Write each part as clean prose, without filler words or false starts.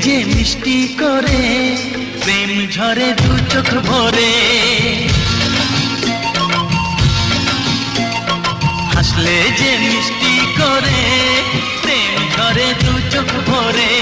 যে মিষ্টি করে প্রেম ঝরে দু চোখ ভরে, হাসলে যে মিষ্টি করে প্রেম ঝরে দু চোখ ভরে।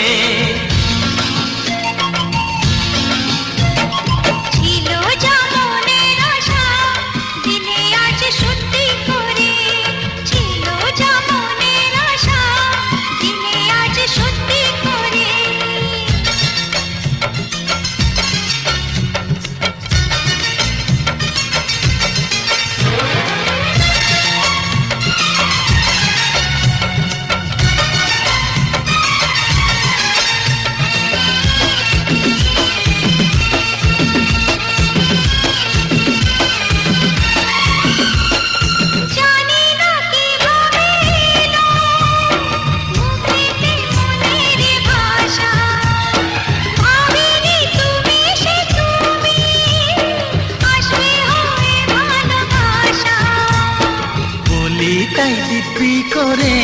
তাই দিব্যি করে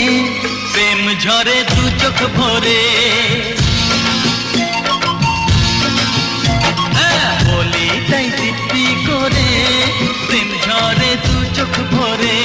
প্রেম ঝরে দু চোখ ভরে, বলি তাই দিব্যি করে প্রেম ঝরে দু চোখ ভরে।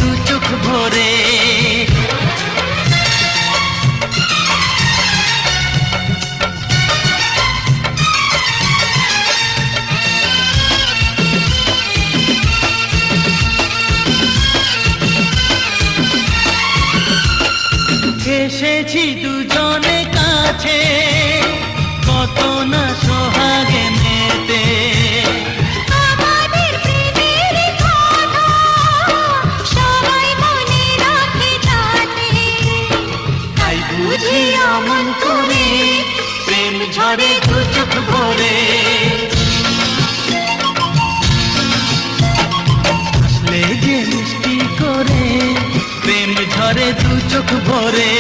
দু চোখ ভরে এসেছি দুজনে কাছে, কত না সোহাগে মেতে, অমন করে প্রেম ঝরে দু চোখ ভরে, হাসলে যে মিষ্টি করে প্রেম ঝরে দু চোখ ভরে।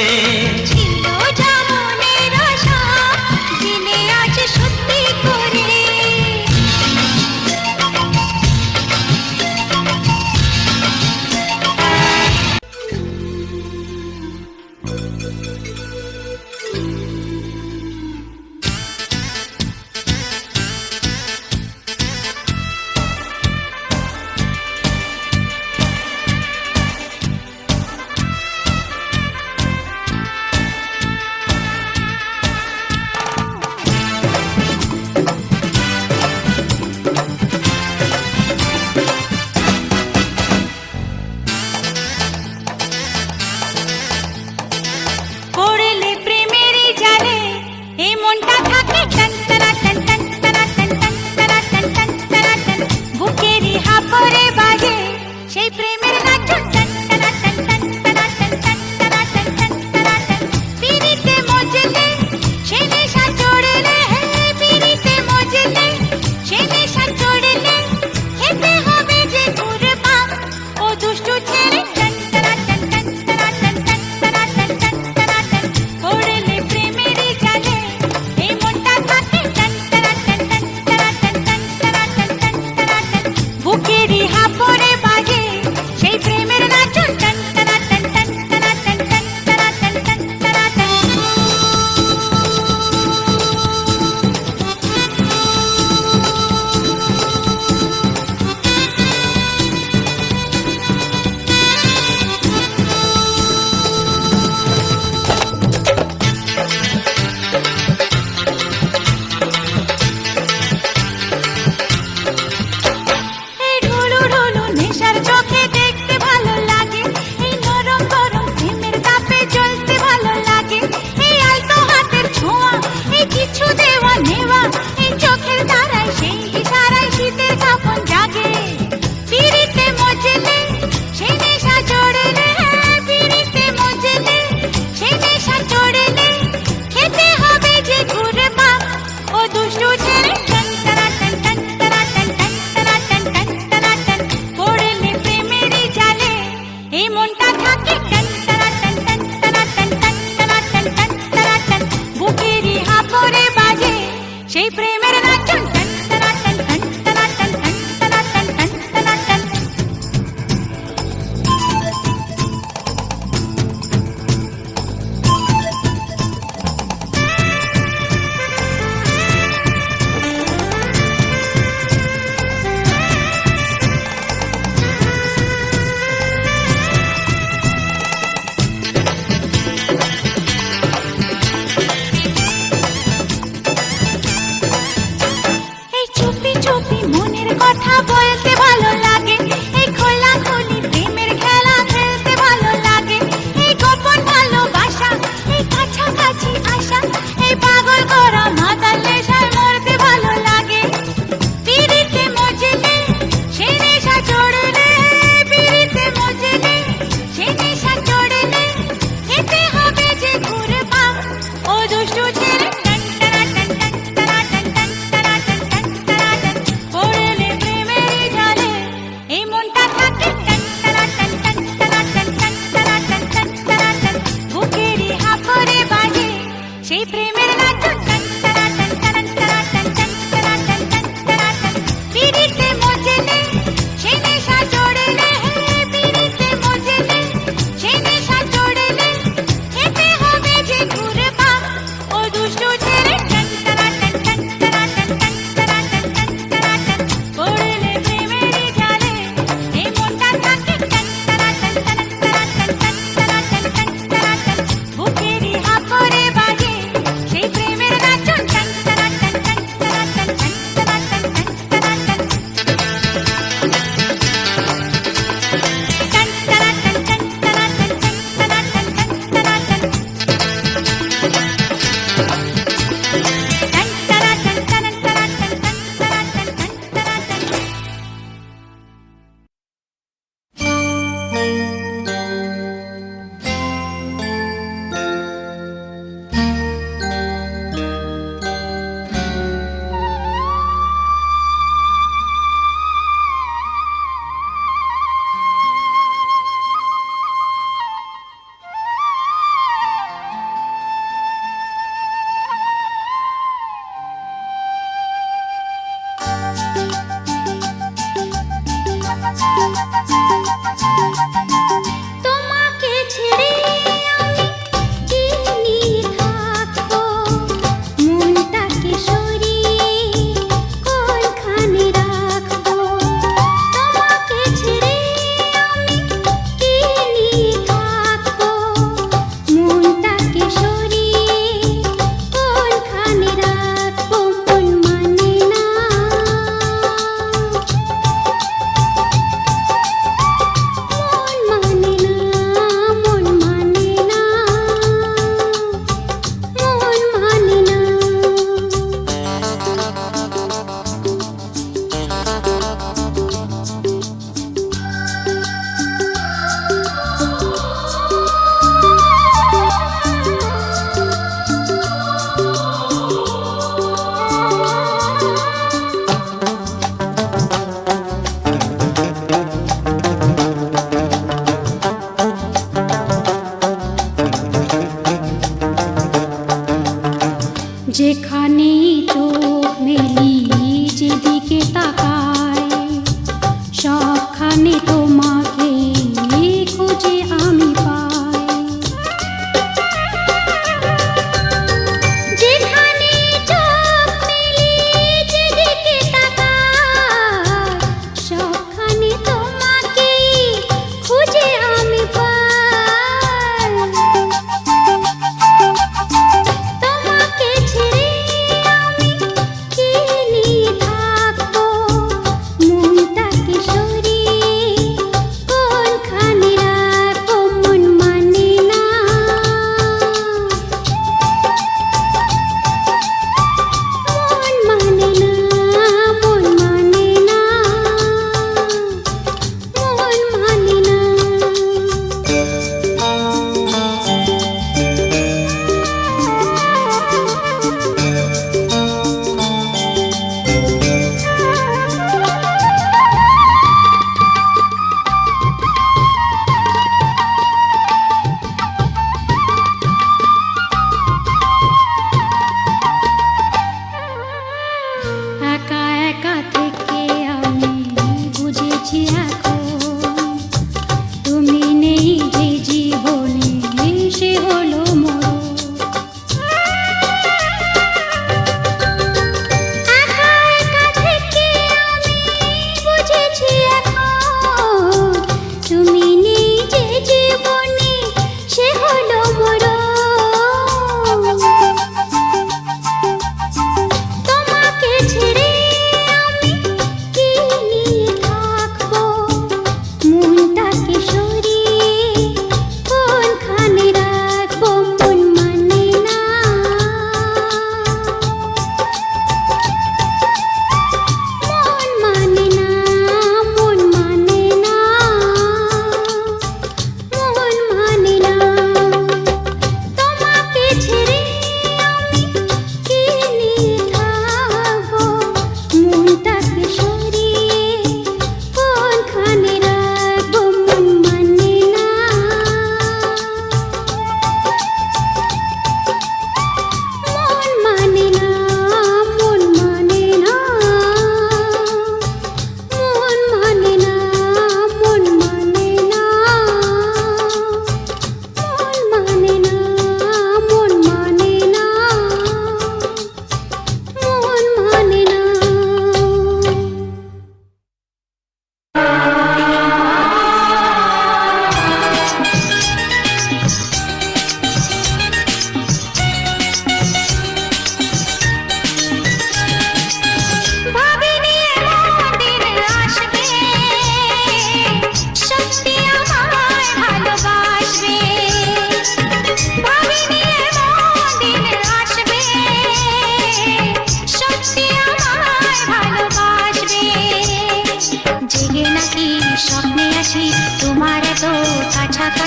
সেই প্রেমের নাচন টান টানা টান টান টানা টান টান টানা টান টান টানা টান। এই চুপি চুপি মনের কথা বলতে ভালো লাগে, এই খোলাখুলি প্রেমের খেলা খেলতে ভালো লাগে, এই গোপন ভালোবাসা, এই কাছাকাছি আসা, এই পাগল করা মাতাল নেশায় মরতে ভালো লাগে। পিরিতে মজলে সে নেশা চড়লে, পিরিতে মজলে সে নেশা চড়লে, খেতে হবে যে ঘুরে পা ও দুষ্টু ছেলে টান টানা টান টান টানা টান টান টানা টান টান টানা টান। পড়লে প্রেমের জালে এই মনটা থাকে টান টানা টান টান টানা টান টান টানা টান টান টানা টান। বুকেরই হাফরে বাজে সেই প্রেমের নাচন টান টানা টান টানা টানা টান টান টানা টান টান টানা টান। পিরিতে মজলে সে নেশা চড়লে, পিরিতে মজলে সে নেশা চড়লে, খেতে হবে যে ঘুরে পা ও দুষ্টু ছেলে টান টানা টান টান টানা টান টান টানা টান টান টানা টান। পড়লে প্রেমের জালে এই মনটা থাকে টান টানা টান টান টানা টান টান টানা টান টান টানা টান। বুকেরই হাফরে বাজে সেই প্রেমের নাচন টান টানা টান টান টানা টান টান টানা টান টান টানা টান। টান টানা টান টান টানা টান টান টানা টান টান টানা টান। টান টানা টান টানা টানা টান টান টানা টান টান টানা টান। তোমাকে ছেড়ে আমি কি নিয়ে থাকবো, মনটাকে সরিয়ে কোনখানে রাখবো। তোমাকে ছেড়ে আমি কি নিয়ে থাকবো, মনটাকে সরিয়ে কোনখানে রাখবো। মন মানে না, মন মানে না, মন মানে না, মন মানে না। যেখানে চোখ মেলি যেদিকে তাকাই, সবখানে তোমাকে খুঁজে আমি পাই। যেখানে চোখ মেলি যেদিকে তাকাই, সবখানে তোমাকে খুঁজে আমি পাই। তোমাকে ছেড়ে আমি কি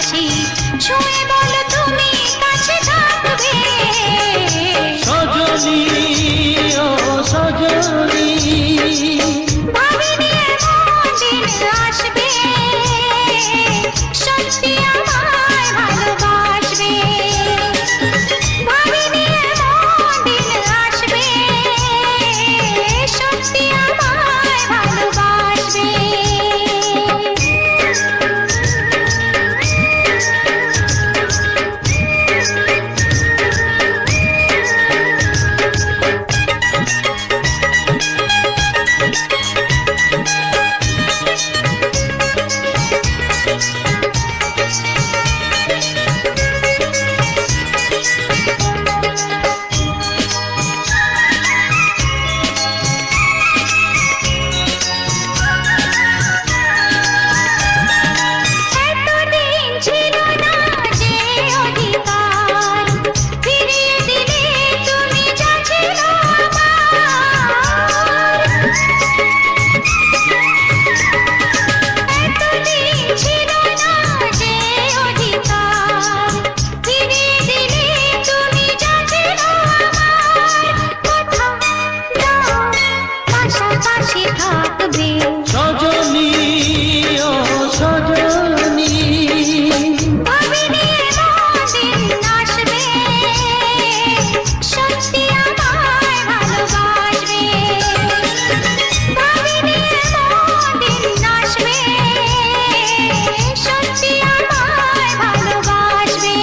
কাছাকাছি ছুঁয়ে বলো তুমি কাছে থাকবে সজনী ও সজনী ভাবিনি এমন দিন আসবে সত্যি আমায় ভালোবাসবে ভাবিনি এমন দিন আসবে সত্যি আমায় ভালোবাসবে এতদিন ছিল না যে অধিকার ফিরিয়ে দিলে তুমি যা ছিল আমার এতদিন ছিল না যে অধিকার ফিরিয়ে দিলে তুমি যা ছিল আমার কথা দাও পাশাপাশি থাকবে সজনী ও সজনী ভাবিনি এমন দিন আসবে সত্যি আমায় ভালোবাসবে ভাবিনি এমন দিন আসবে সত্যি আমায় ভালোবাসবে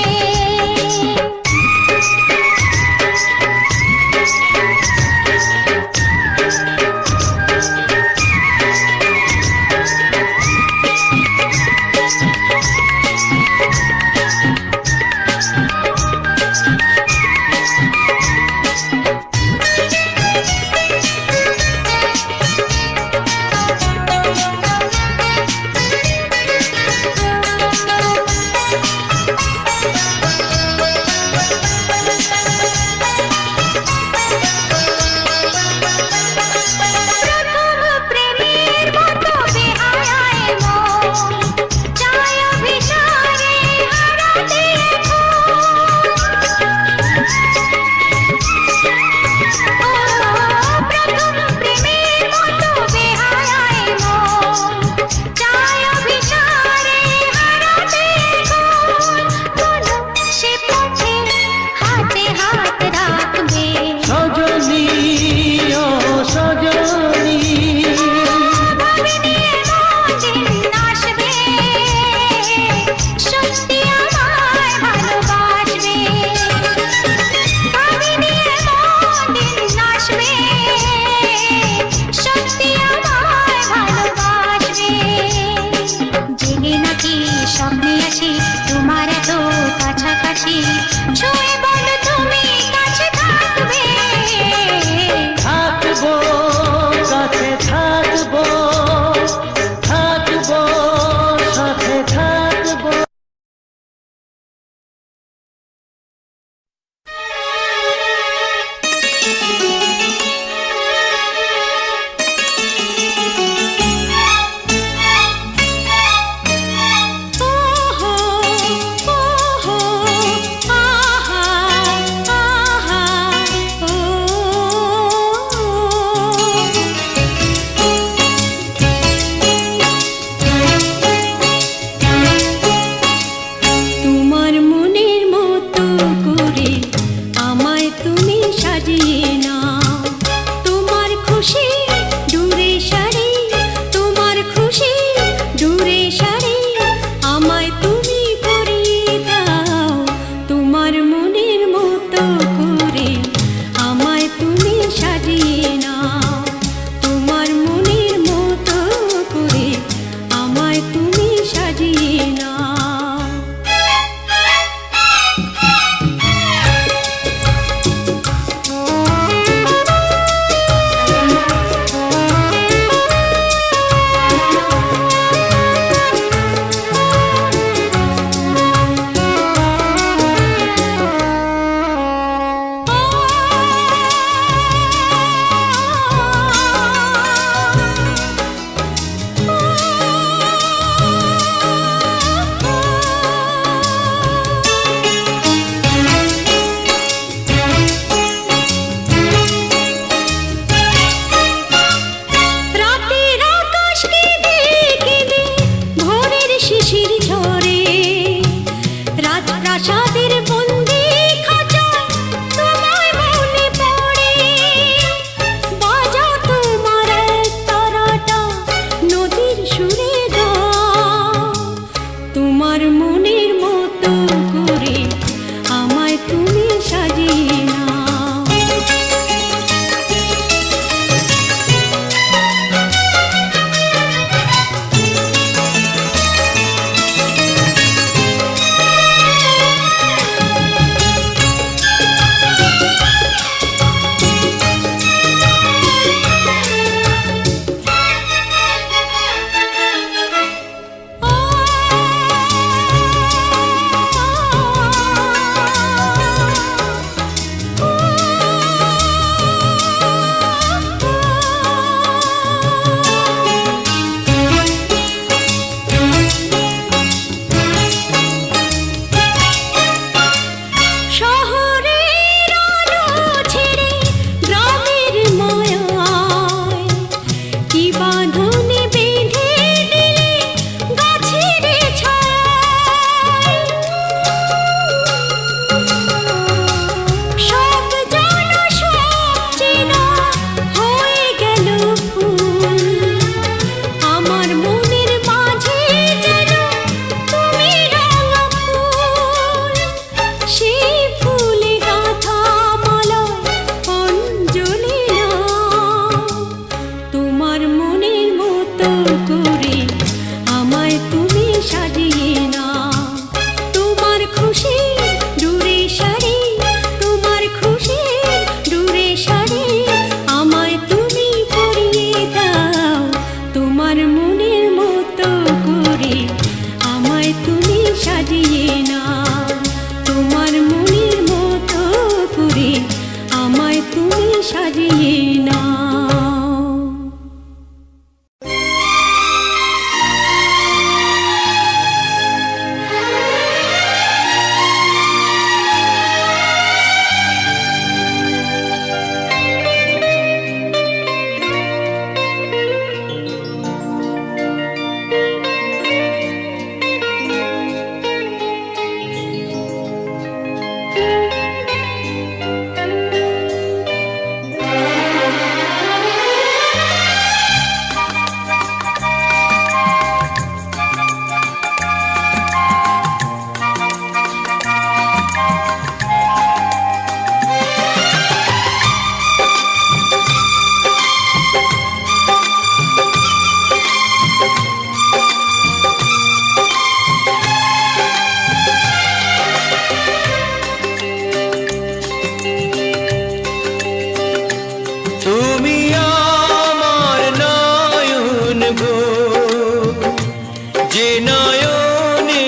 প্রথম প্রেমের মতো বেহায়ায় মন চায় অভিসারে হারাতে প্রথম প্রেমের মতো বেহায়ায় মন চায় অভিসারে হারাতে বলো সে পথে হাতে হাত রাখবে সজনী ও সজনী ভাবিনি এমন দিন আসবে সত্যি আমায় ভালোবাসবে ভাবিনি এমন দিন আসবে সত্যি আমায় ভালোবাসবে জেগে নাকি স্বপ্নে আসি তোমার এত কাছাকাছি ছুঁয়ে বলো তুমি কাছে থাকবে থাকবো কাছে থাকবো থাকবো সাথে থাকবো ওহো ওহো আহা আহা ও তোমার মনের মতো করে আমায় তুমি সাজিয়ে নাও সাজিয়ে নাও। তুমি আমার নয়ন গো, যে নয়নে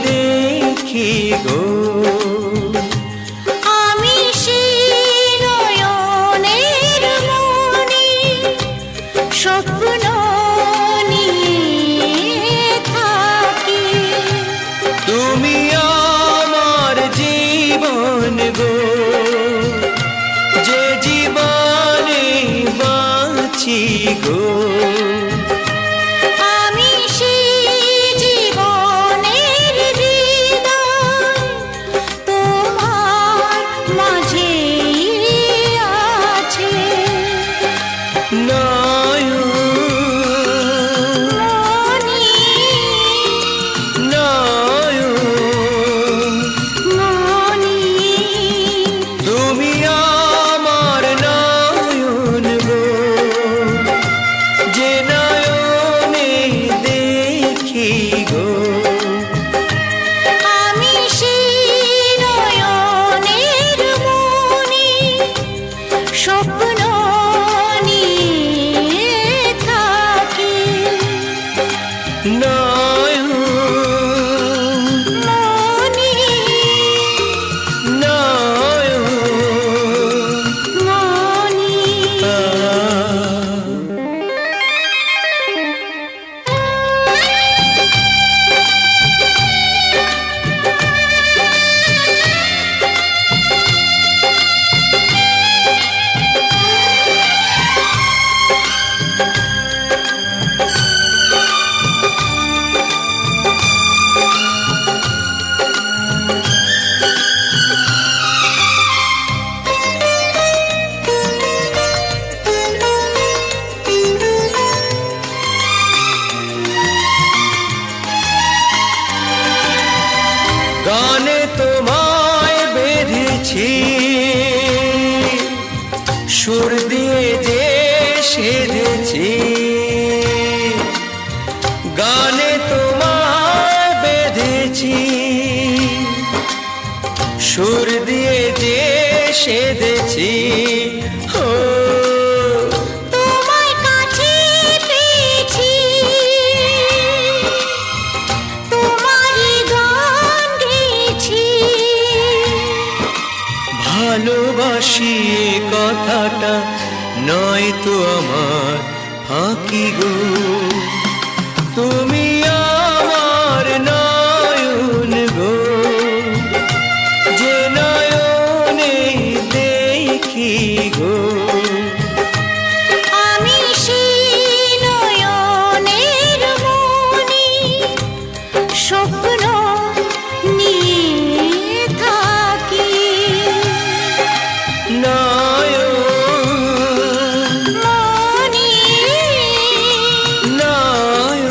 দেখি গো, আমি সেই নয়নের মনি, স্বপ্ন নিয়ে থাকি। তুমি আমার জীবন গো, যে জীবনে বাঁচি গো, আমি সেই জীবনের হৃদয় তোমার মাঝেই আছে। নয়ন মনি, নয়ন মনি, তুমি আমার নয়ন গো, যে নয়নে দেখি গো, আমি সেই নয়নের মনি, স্বপ্ন নিয়ে থাকি। নয়ন মনি, নয়ন মনি। গানে তোমায় বেঁধেছি, সুর দিয়ে যে সেধেছি, গানে তোমায় বেঁধেছি, সুর দিয়ে যে সেধেছি। ও তোমায় কাছে পেয়েছি, তোমারই গান গেয়েছি। ভালোবাসি এ কথাটা নয় তো আমার ফাঁকি গো, তুমি আমার নয়ন গো, যে নয়নে দেখি গো, আমি সেই নয়নের মনি, স্বপ্ন নিয়ে থাকি। নয়ন মনি, নয়ন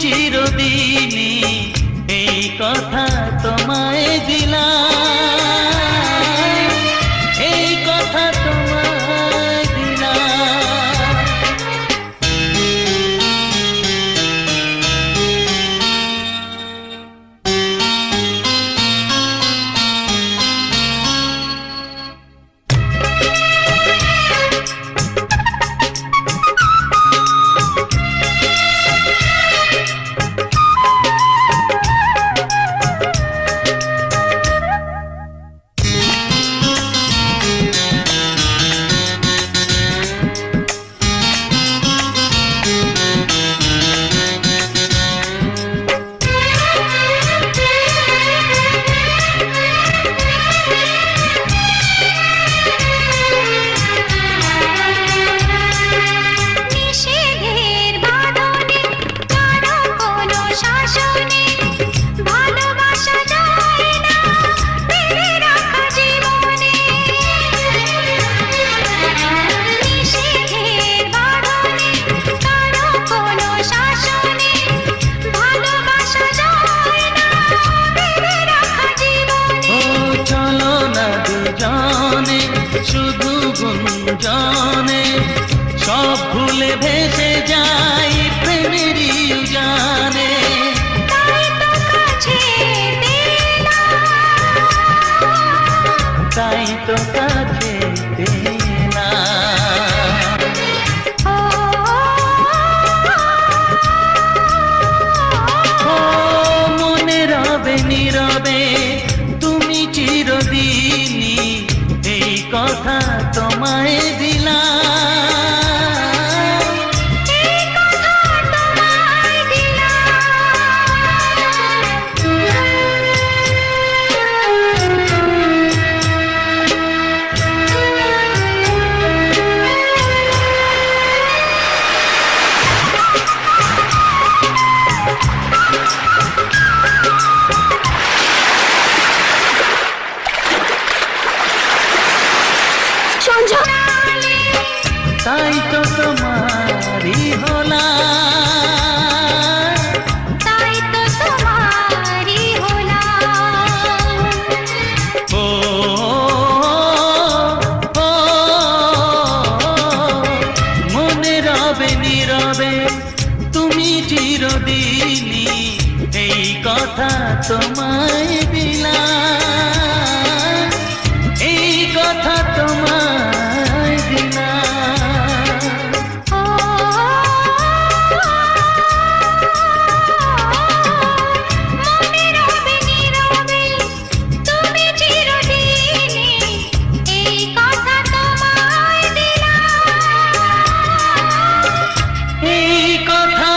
চিরদিনই এই কথা তোমায় দিলাম, এই কথা তোমায় দিলাম। নিষেধের বাঁধনে কারো কোনো শাসনে ভালোবাসা যায় না ফেলে রাখা জীবনে। নিষেধের বাঁধনে কারো কোনো শাসনে ভালোবাসা যায় না ফেলে রাখা জীবনে। ও চলো না দুজনে শুধু গুঞ্জনে, সব ভুলে ভেসে যাই প্রেমেরই উজানে। তাই তো কাছে তাই তো কাছে পেলাম। ও মনে রবে নীরবে তুমি চিরদিনই এই কথা তোমায় দিলাম, এই কথা তোমায় তাই তো তোমারই হলাম, তাই তো তোমারই হলাম। ও ও, মনে রবে নীরবে তুমি চিরদিনই এই কথা তোমায় দিলাম, এই কথা তোমায় দিলাম। মনে রবে নীরবে তুমি চিরদিনই এই কথা তোমায় দিলাম, এই কথা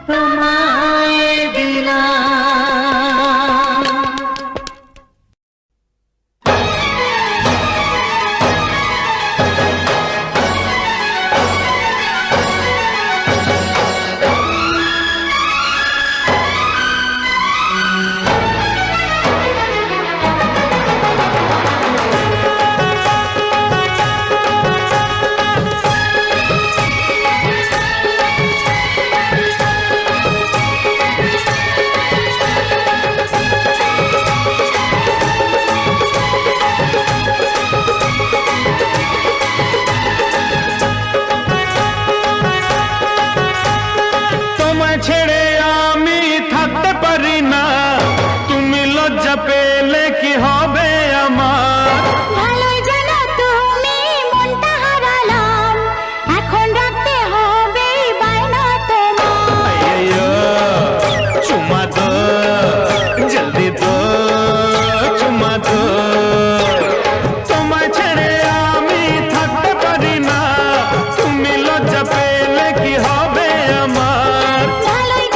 তোমায় দিলাম। তোমায় ছেড়ে আমি থাকতে পারি না, তুমি লজ্জা পেলে কি হবে আমার? ভালোই জানো তুমি মনটা হারালাম, এখন রাখতে হবে বায়না তোমার। আইয়ো, চুমা দো, জলদি দো, চুমা দো। তোমায় ছেড়ে আমি থাকতে পারি না, তুমি লজ্জা পেলে কি হবে আমার? ভালোই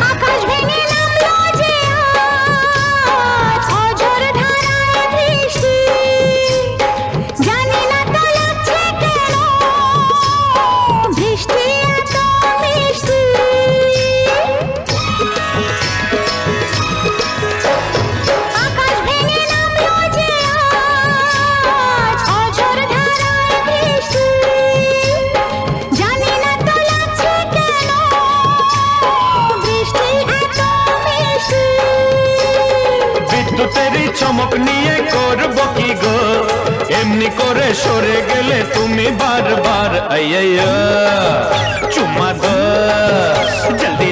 আকাশ ভেঙে নামলো যে আজ অঝোর ধারায় বৃষ্টি, জানি না তো লাগছে কেন বৃষ্টি এত মিষ্টি। আকাশ ভেঙে নামলো যে আজ অঝোর ধারায় বৃষ্টি, জানি না তো লাগছে কেন বৃষ্টি এত মিষ্টি। বিদ্যুতেরই চমক নিয়ে করব কি গো, এমনি করে সরে গেলে তুমি বারবার আইয়া চুমা দো জলদি